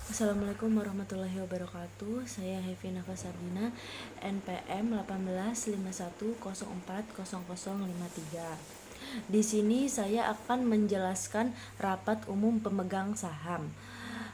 Assalamualaikum warahmatullahi wabarakatuh. Saya Hevi Nafasardina, NPM 1851040053. Di sini saya akan menjelaskan rapat umum pemegang saham.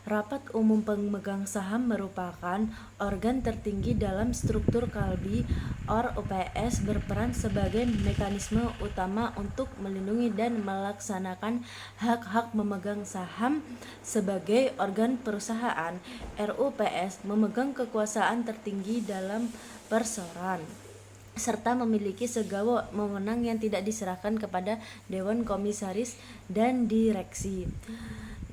Rapat umum pemegang saham merupakan organ tertinggi dalam struktur Kalbi or UPS, berperan sebagai mekanisme utama untuk melindungi dan melaksanakan hak-hak memegang saham. Sebagai organ perusahaan, RUPS memegang kekuasaan tertinggi dalam perseroan serta memiliki segala wewenang yang tidak diserahkan kepada Dewan Komisaris dan Direksi.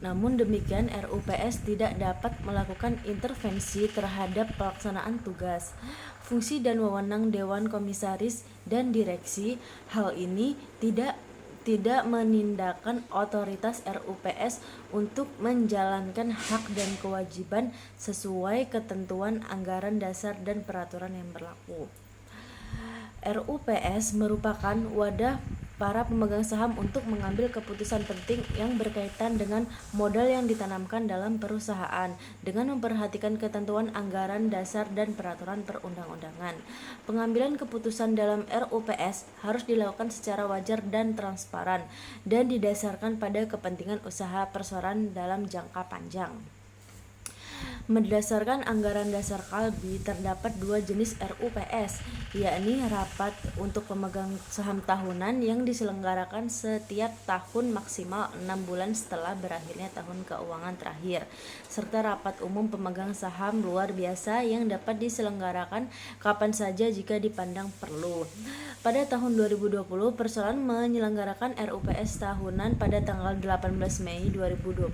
Namun demikian, RUPS tidak dapat melakukan intervensi terhadap pelaksanaan tugas, fungsi dan wewenang Dewan Komisaris dan Direksi. Hal ini tidak menindakkan otoritas RUPS untuk menjalankan hak dan kewajiban sesuai ketentuan anggaran dasar dan peraturan yang berlaku. RUPS merupakan wadah para pemegang saham untuk mengambil keputusan penting yang berkaitan dengan modal yang ditanamkan dalam perusahaan dengan memperhatikan ketentuan anggaran dasar dan peraturan perundang-undangan. Pengambilan keputusan dalam RUPS harus dilakukan secara wajar dan transparan dan didasarkan pada kepentingan usaha perseroan dalam jangka panjang. Berdasarkan anggaran dasar Kalbi, terdapat dua jenis RUPS, yakni rapat untuk pemegang saham tahunan yang diselenggarakan setiap tahun maksimal 6 bulan setelah berakhirnya tahun keuangan terakhir, serta rapat umum pemegang saham luar biasa yang dapat diselenggarakan kapan saja jika dipandang perlu. Pada tahun 2020, perseroan menyelenggarakan RUPS tahunan pada tanggal 18 Mei 2020.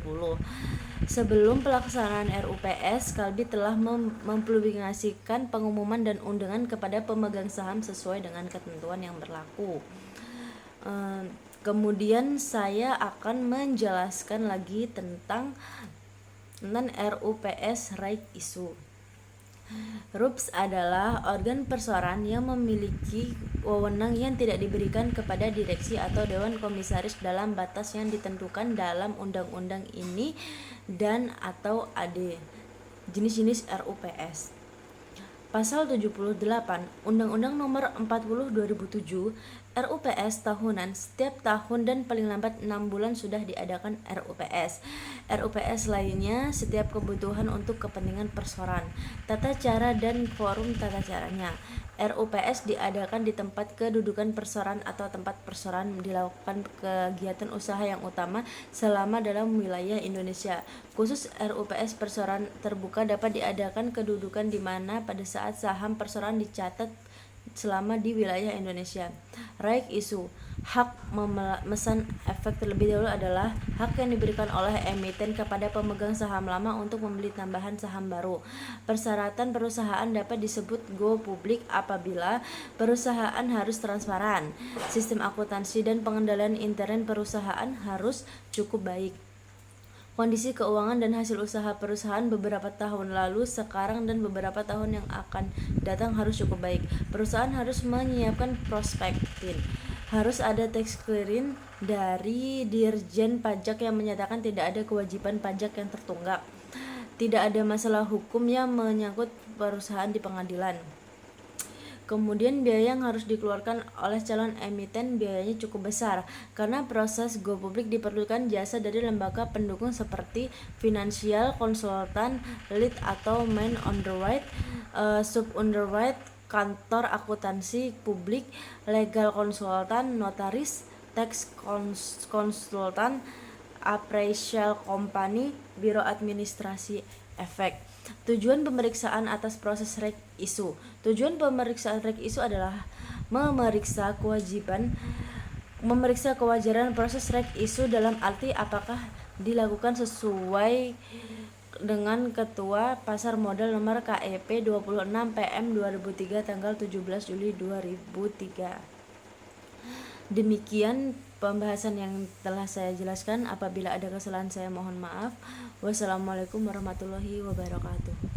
Sebelum pelaksanaan RUPS, Kalbi telah mempublikasikan pengumuman dan undangan kepada pemegang saham sesuai dengan ketentuan yang berlaku. Kemudian saya akan menjelaskan lagi tentang RUPS right issue. RUPS adalah organ perseroan yang memiliki wewenang yang tidak diberikan kepada direksi atau dewan komisaris dalam batas yang ditentukan dalam undang-undang ini dan atau AD. Jenis-jenis RUPS. Pasal 78 Undang-Undang Nomor 40 2007, RUPS tahunan setiap tahun dan paling lambat 6 bulan sudah diadakan RUPS. RUPS lainnya setiap kebutuhan untuk kepentingan perseroan. Tata cara dan forum tata caranya. RUPS diadakan di tempat kedudukan perseroan atau tempat perseroan dilakukan kegiatan usaha yang utama selama dalam wilayah Indonesia. Khusus RUPS perseroan terbuka dapat diadakan kedudukan di mana pada saat saham perseroan dicatat selama di wilayah Indonesia. Right issue. Hak memesan efek terlebih dahulu adalah hak yang diberikan oleh emiten kepada pemegang saham lama untuk membeli tambahan saham baru. Persyaratan perusahaan dapat disebut go publik apabila perusahaan harus transparan, sistem akuntansi dan pengendalian intern perusahaan harus cukup baik. Kondisi keuangan dan hasil usaha perusahaan beberapa tahun lalu, sekarang, dan beberapa tahun yang akan datang harus cukup baik. Perusahaan harus menyiapkan prospektin. Harus ada tax clearance dari Dirjen Pajak yang menyatakan tidak ada kewajiban pajak yang tertunggak. Tidak ada masalah hukum yang menyangkut perusahaan di pengadilan. Kemudian biaya yang harus dikeluarkan oleh calon emiten biayanya cukup besar. Karena proses go publik diperlukan jasa dari lembaga pendukung seperti financial consultant, lead atau main underwrite, sub underwrite, kantor akuntansi publik, legal consultant, notaris, tax consultant, appraisal company, biro administrasi efek. Tujuan pemeriksaan atas proses reg issue. Tujuan pemeriksaan reg issue adalah memeriksa kewajaran proses reg issue dalam arti apakah dilakukan sesuai dengan Ketua Pasar Modal Nomor KEP 26 PM 2003 tanggal 17 Juli 2003. Demikian pembahasan yang telah saya jelaskan. Apabila ada kesalahan saya mohon maaf. Wassalamualaikum warahmatullahi wabarakatuh.